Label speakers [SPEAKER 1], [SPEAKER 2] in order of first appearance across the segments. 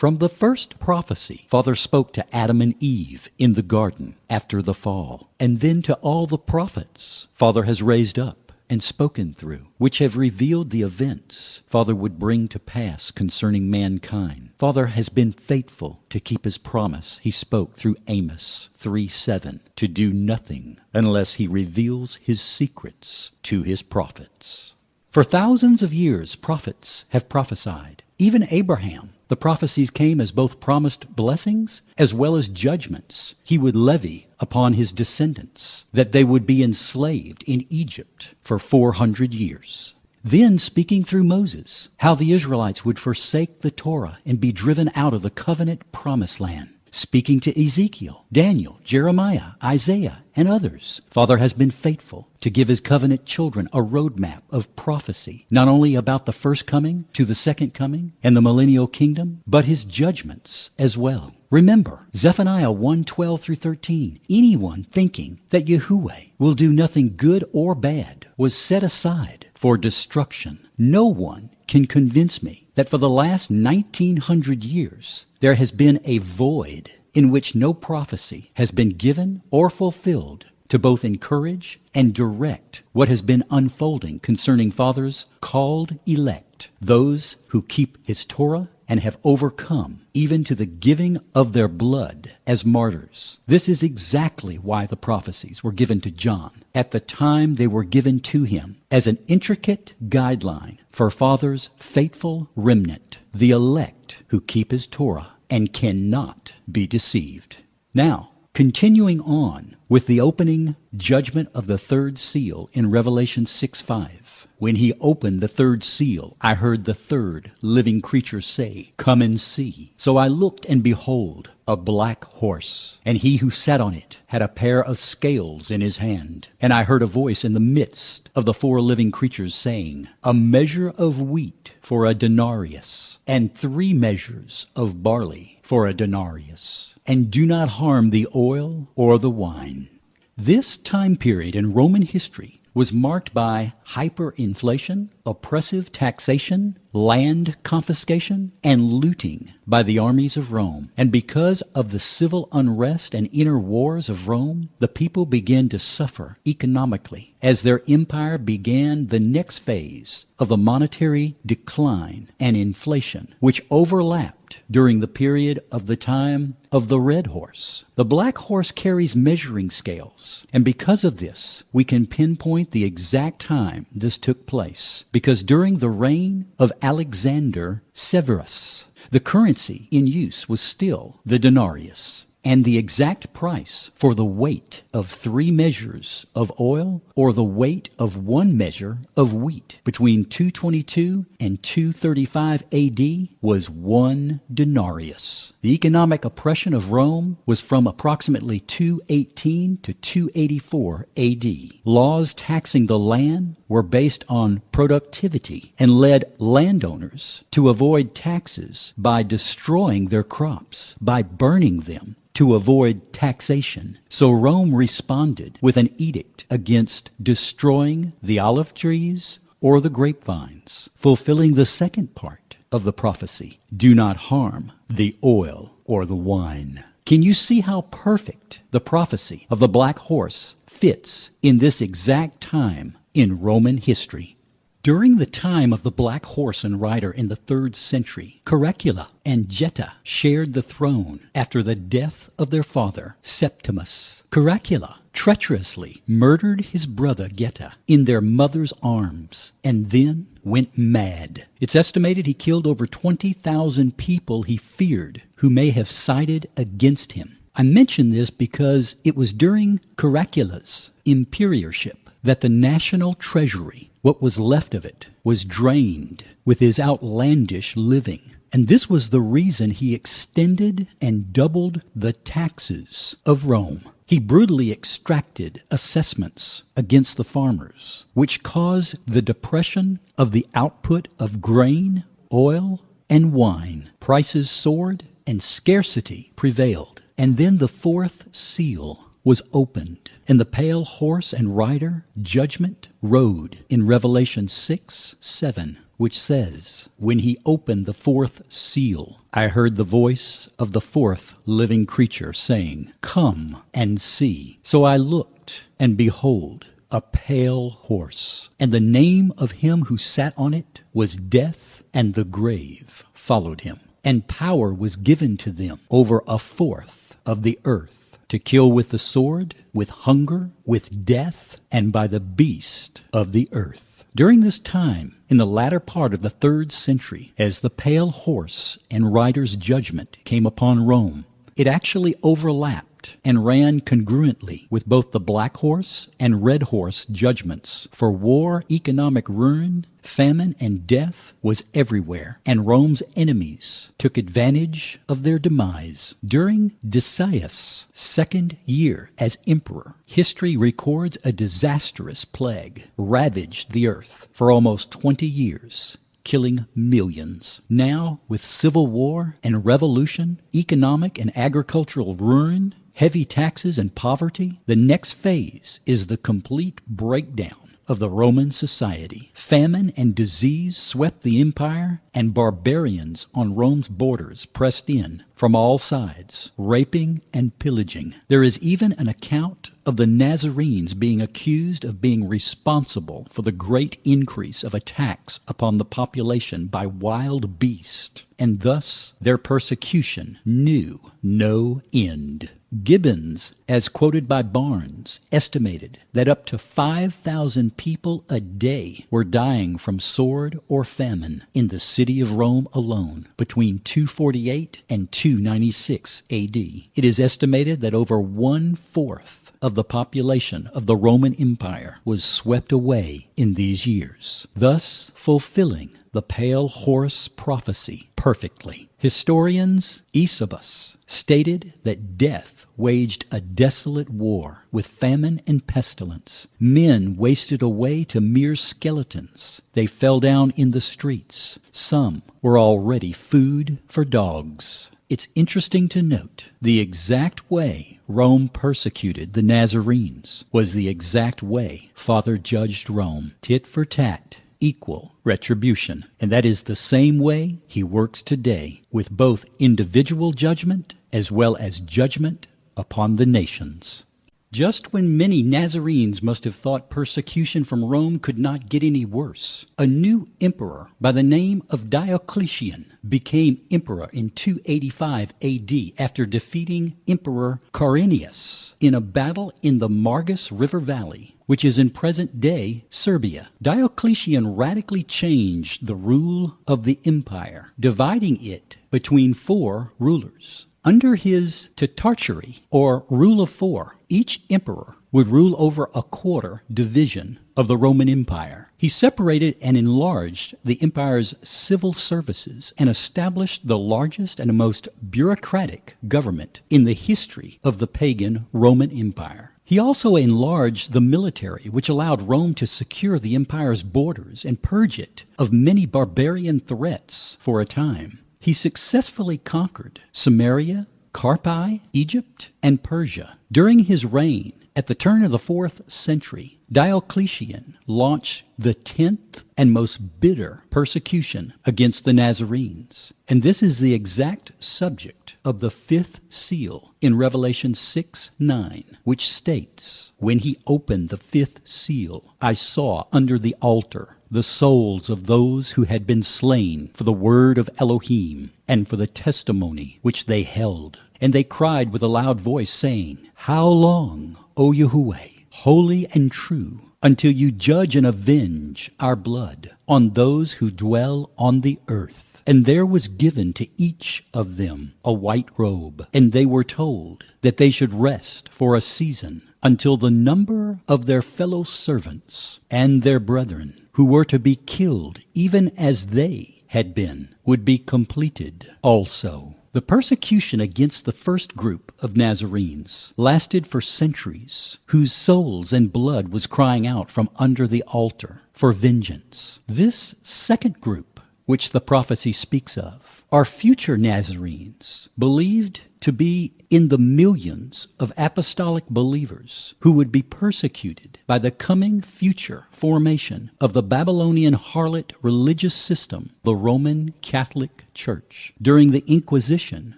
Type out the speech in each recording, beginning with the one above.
[SPEAKER 1] From the first prophecy, Father spoke to Adam and Eve in the garden after the fall, and then to all the prophets Father has raised up and spoken through, which have revealed the events Father would bring to pass concerning mankind. Father has been faithful to keep his promise he spoke through Amos 3:7, to do nothing unless he reveals his secrets to his prophets. For thousands of years, prophets have prophesied. Even Abraham, the prophecies came as both promised blessings as well as judgments he would levy upon his descendants, that they would be enslaved in Egypt for 400 years. Then, speaking through Moses, how the Israelites would forsake the Torah and be driven out of the covenant promised land. Speaking to Ezekiel, Daniel, Jeremiah, Isaiah, and others, Father has been faithful to give his covenant children a roadmap of prophecy, not only about the first coming to the second coming and the millennial kingdom, but his judgments as well. Remember, Zephaniah 1:12 through 13, anyone thinking that Yahuwah will do nothing good or bad was set aside for destruction. No one can convince me that for the last 1900 years, there has been a void in which no prophecy has been given or fulfilled to both encourage and direct what has been unfolding concerning Father's called elect, those who keep his Torah and have overcome even to the giving of their blood as martyrs. This is exactly why the prophecies were given to John at the time they were given to him as an intricate guideline for Father's faithful remnant, the elect who keep his Torah and cannot be deceived. Now, continuing on with the opening judgment of the third seal in Revelation 6:5. When he opened the third seal, I heard the third living creature say, "Come and see." So I looked, and behold, a black horse, and he who sat on it had a pair of scales in his hand. And I heard a voice in the midst of the four living creatures saying, "A measure of wheat for a denarius, and 3 measures of barley for a denarius, and do not harm the oil or the wine." This time period in Roman history was marked by hyperinflation, oppressive taxation, land confiscation, and looting by the armies of Rome. And because of the civil unrest and inner wars of Rome, the people began to suffer economically as their empire began the next phase of the monetary decline and inflation, which overlapped during the period of the time of the red horse. The black horse carries measuring scales, and because of this, we can pinpoint the exact time this took place, because during the reign of Alexander Severus, the currency in use was still the denarius, and the exact price for the weight of 3 measures of oil or the weight of 1 measure of wheat between 222 and 235 AD was 1 denarius. The economic oppression of Rome was from approximately 218 to 284 AD. Laws taxing the land were based on productivity and led landowners to avoid taxes by destroying their crops, by burning them, to avoid taxation. So Rome responded with an edict against destroying the olive trees or the grapevines, fulfilling the second part of the prophecy, "Do not harm the oil or the wine." Can you see how perfect the prophecy of the black horse fits in this exact time in Roman history? During the time of the black horse and rider in the 3rd century, Caracalla and Geta shared the throne after the death of their father, Septimus. Caracalla treacherously murdered his brother Geta in their mother's arms and then went mad. It's estimated he killed over 20,000 people he feared who may have sided against him. I mention this because it was during Caracalla's imperiorship that the national treasury, what was left of it, was drained with his outlandish living. And this was the reason he extended and doubled the taxes of Rome. He brutally extracted assessments against the farmers, which caused the depression of the output of grain, oil, and wine. Prices soared and scarcity prevailed. And then the 4th seal was opened, and the pale horse and rider, judgment, rode in Revelation 6:7. which says, "When he opened the fourth seal, I heard the voice of the fourth living creature saying, 'Come and see.' So I looked, and behold, a pale horse, and the name of him who sat on it was Death, and the grave followed him. And power was given to them over a fourth of the earth, to kill with the sword, with hunger, with death, and by the beast of the earth." During this time, in the latter part of the 3rd century, as the pale horse and rider's judgment came upon Rome, it actually overlapped and ran congruently with both the black horse and red horse judgments, for war, economic ruin, famine, and death was everywhere, and Rome's enemies took advantage of their demise. During Decius' 2nd year as emperor, history records a disastrous plague ravaged the earth for almost 20 years, killing millions. Now, with civil war and revolution, economic and agricultural ruin, heavy taxes and poverty, the next phase is the complete breakdown of the Roman society. Famine and disease swept the empire, and barbarians on Rome's borders pressed in from all sides, raping and pillaging. There is even an account of the Nazarenes being accused of being responsible for the great increase of attacks upon the population by wild beasts, and thus their persecution knew no end. Gibbons, as quoted by Barnes, estimated that up to 5,000 people a day were dying from sword or famine in the city of Rome alone between 248 and 296 AD. It is estimated that over 1/4 of the population of the Roman Empire was swept away in these years, thus fulfilling the pale horse prophecy perfectly. Historians Eusebius stated that death waged a desolate war with famine and pestilence. Men wasted away to mere skeletons. They fell down in the streets. Some were already food for dogs. It's interesting to note the exact way Rome persecuted the Nazarenes was the exact way Father judged Rome. Tit for tat, equal retribution. And that is the same way he works today, with both individual judgment as well as judgment upon the nations. Just when many Nazarenes must have thought persecution from Rome could not get any worse, a new emperor by the name of Diocletian became emperor in 285 AD after defeating Emperor Quirinius in a battle in the Margus River Valley, which is in present-day Serbia. Diocletian radically changed the rule of the empire, dividing it between 4 rulers. Under his tetrarchy, or rule of 4, each emperor would rule over a quarter division of the Roman Empire. He separated and enlarged the empire's civil services and established the largest and most bureaucratic government in the history of the pagan Roman Empire. He also enlarged the military, which allowed Rome to secure the empire's borders and purge it of many barbarian threats for a time. He successfully conquered Samaria, Carpi, Egypt, and Persia. During his reign, at the turn of the 4th century, Diocletian launched the 10th and most bitter persecution against the Nazarenes. And this is the exact subject of the 5th seal in Revelation 6:9, which states, "When he opened the 5th seal, I saw under the altar the souls of those who had been slain for the word of Elohim and for the testimony which they held. And they cried with a loud voice, saying, How long, O Yahuwah, holy and true, until you judge and avenge our blood on those who dwell on the earth? And there was given to each of them a white robe, and they were told that they should rest for a season until the number of their fellow servants and their brethren who were to be killed even as they had been would be completed also." The persecution against the first group of Nazarenes lasted for centuries, whose souls and blood was crying out from under the altar for vengeance. This second group, which the prophecy speaks of, are future Nazarenes, believed to be in the millions of apostolic believers who would be persecuted by the coming future formation of the Babylonian harlot religious system, the Roman Catholic Church, during the Inquisition,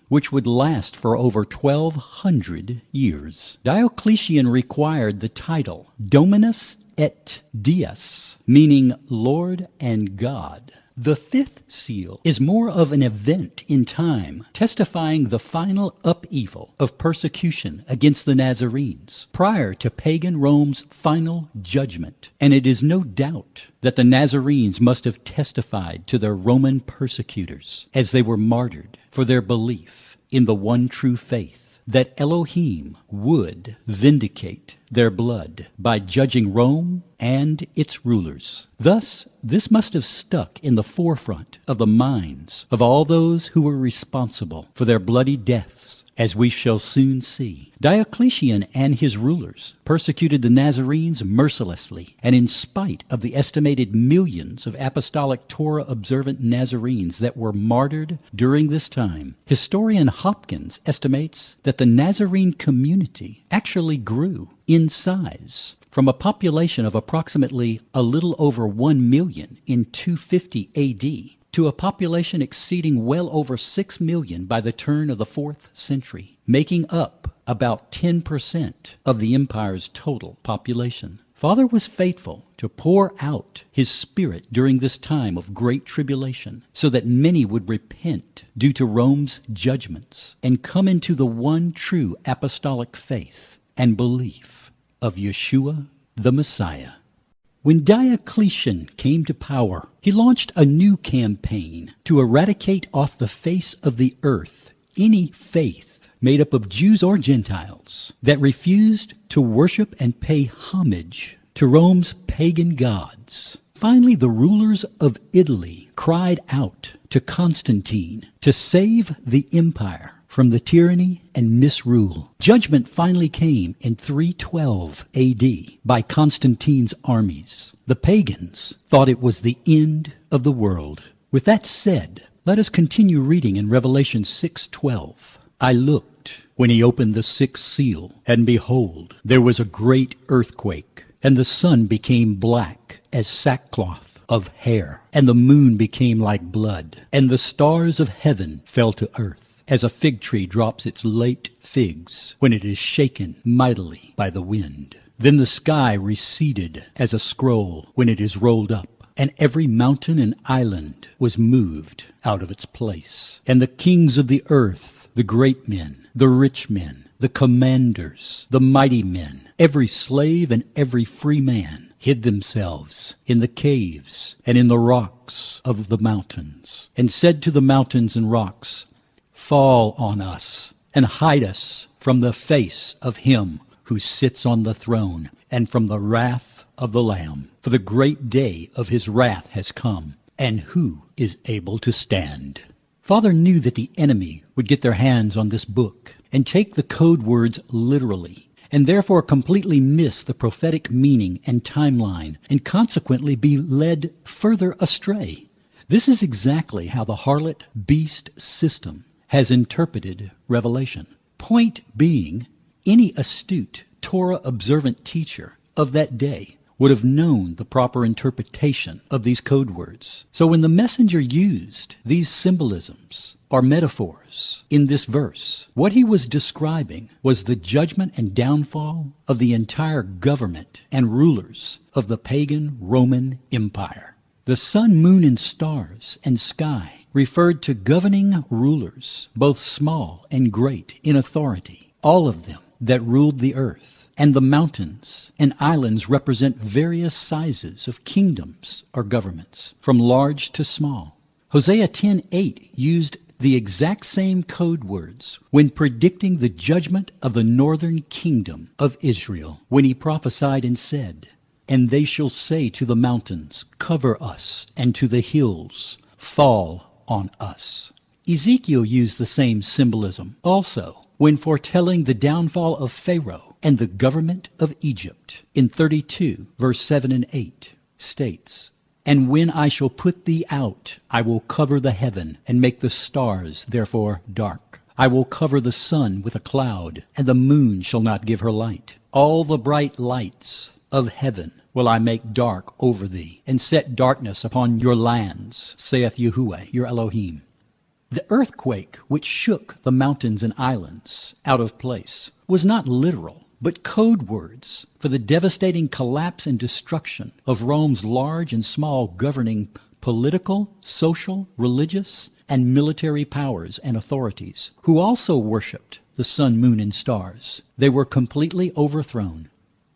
[SPEAKER 1] which would last for over 1,200 years. Diocletian required the title Dominus et Deus, meaning Lord and God. The fifth seal is more of an event in time, testifying the final upheaval of persecution against the Nazarenes prior to pagan Rome's final judgment. And it is no doubt that the Nazarenes must have testified to their Roman persecutors as they were martyred for their belief in the one true faith, that Elohim would vindicate their blood by judging Rome and its rulers. Thus, this must have stuck in the forefront of the minds of all those who were responsible for their bloody deaths, as we shall soon see. Diocletian and his rulers persecuted the Nazarenes mercilessly, and in spite of the estimated millions of apostolic Torah-observant Nazarenes that were martyred during this time, historian Hopkins estimates that the Nazarene community actually grew in size from a population of approximately a little over 1 million in 250 A.D., to a population exceeding well over 6 million by the turn of the 4th century, making up about 10% of the empire's total population. Father was faithful to pour out his Spirit during this time of great tribulation, so that many would repent due to Rome's judgments and come into the one true apostolic faith and belief of Yeshua the Messiah. When Diocletian came to power, he launched a new campaign to eradicate off the face of the earth any faith made up of Jews or Gentiles that refused to worship and pay homage to Rome's pagan gods. Finally, the rulers of Italy cried out to Constantine to save the empire from the tyranny and misrule. Judgment finally came in 312 A.D. by Constantine's armies. The pagans thought it was the end of the world. With that said, let us continue reading in Revelation 6:12. I looked when he opened the sixth seal, and behold, there was a great earthquake, and the sun became black as sackcloth of hair, and the moon became like blood, and the stars of heaven fell to earth, as a fig tree drops its late figs when it is shaken mightily by the wind. Then the sky receded as a scroll when it is rolled up, and every mountain and island was moved out of its place. And the kings of the earth, the great men, the rich men, the commanders, the mighty men, every slave and every free man, hid themselves in the caves and in the rocks of the mountains, and said to the mountains and rocks, Fall on us, and hide us from the face of him who sits on the throne, and from the wrath of the Lamb. For the great day of his wrath has come, and who is able to stand? Father knew that the enemy would get their hands on this book and take the code words literally, and therefore completely miss the prophetic meaning and timeline, and consequently be led further astray. This is exactly how the harlot beast system has interpreted Revelation. Point being, any astute Torah-observant teacher of that day would have known the proper interpretation of these code words. So when the messenger used these symbolisms or metaphors in this verse, what he was describing was the judgment and downfall of the entire government and rulers of the pagan Roman Empire. The sun, moon, and stars and sky referred to governing rulers, both small and great in authority, all of them that ruled the earth. And the mountains and islands represent various sizes of kingdoms or governments, from large to small. Hosea 10:8 used the exact same code words when predicting the judgment of the northern kingdom of Israel, when he prophesied and said, And they shall say to the mountains, Cover us, and to the hills, Fall on us. Ezekiel used the same symbolism also when foretelling the downfall of Pharaoh and the government of Egypt. In 32, verse 7 and 8, states, And when I shall put thee out, I will cover the heaven, and make the stars therefore dark. I will cover the sun with a cloud, and the moon shall not give her light. All the bright lights of heaven will I make dark over thee, and set darkness upon your lands, saith Yahuwah your Elohim. The earthquake which shook the mountains and islands out of place was not literal, but code words for the devastating collapse and destruction of Rome's large and small governing political, social, religious, and military powers and authorities, who also worshipped the sun, moon, and stars. They were completely overthrown.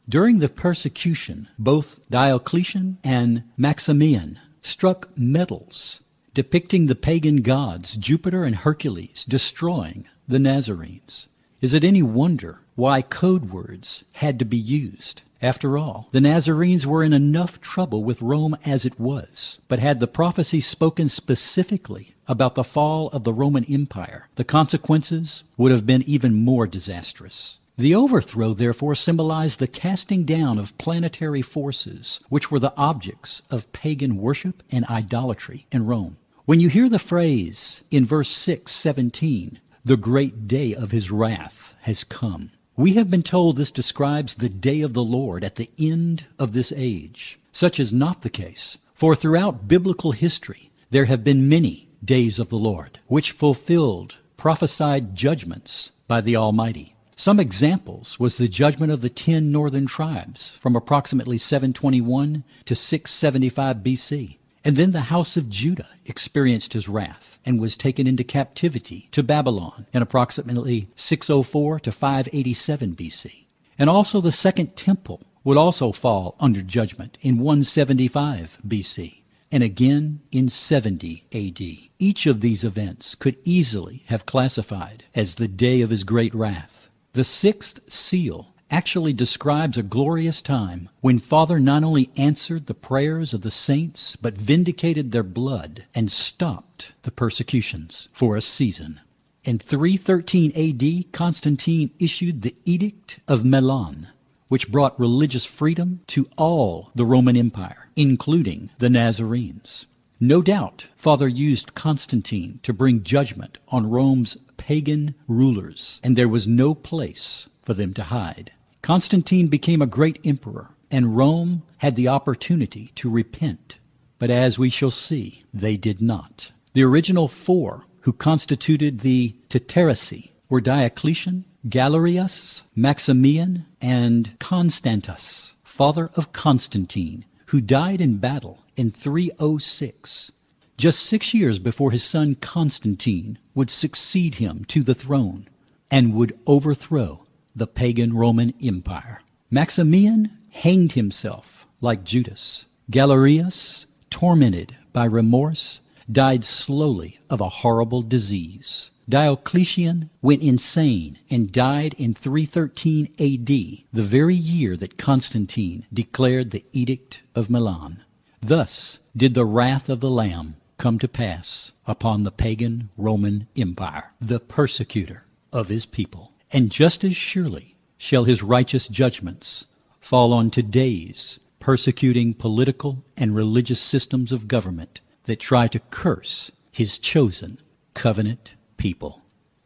[SPEAKER 1] During the persecution, both Diocletian and Maximian struck medals depicting the pagan gods Jupiter and Hercules destroying the Nazarenes. Is it any wonder why code words had to be used? After all, the Nazarenes were in enough trouble with Rome as it was. But had the prophecy spoken specifically about the fall of the Roman Empire, the consequences would have been even more disastrous. The overthrow, therefore, symbolized the casting down of planetary forces, which were the objects of pagan worship and idolatry in Rome. When you hear the phrase in verse 6:17, "The great day of his wrath has come," we have been told this describes the day of the Lord at the end of this age. Such is not the case, for throughout biblical history there have been many days of the Lord, which fulfilled prophesied judgments by the Almighty. Some examples was the judgment of the 10 northern tribes from approximately 721 to 675 BC. And then the house of Judah experienced his wrath and was taken into captivity to Babylon in approximately 604 to 587 BC. And also the second temple would also fall under judgment in 175 BC, and again in 70 AD. Each of these events could easily have classified as the day of his great wrath. The sixth seal actually describes a glorious time when Father not only answered the prayers of the saints, but vindicated their blood and stopped the persecutions for a season. In 313 AD, Constantine issued the Edict of Milan, which brought religious freedom to all the Roman Empire, including the Nazarenes. No doubt, Father used Constantine to bring judgment on Rome's pagan rulers, and there was no place for them to hide. Constantine became a great emperor, and Rome had the opportunity to repent. But as we shall see, they did not. The original 4 who constituted the Tetrarchy were Diocletian, Galerius, Maximian, and Constantus, father of Constantine, who died in battle in 306, just 6 years before his son Constantine would succeed him to the throne and would overthrow the pagan Roman Empire. Maximian hanged himself like Judas. Galerius, tormented by remorse, died slowly of a horrible disease. Diocletian went insane and died in 313 AD, the very year that Constantine declared the Edict of Milan. Thus did the wrath of the Lamb come to pass upon the pagan Roman Empire, the persecutor of his people. And just as surely shall his righteous judgments fall on today's persecuting political and religious systems of government that try to curse his chosen covenant people.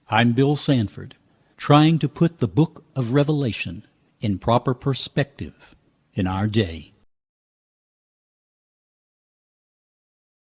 [SPEAKER 1] I'm Bill Sanford, trying to put the book of Revelation in proper perspective in our day.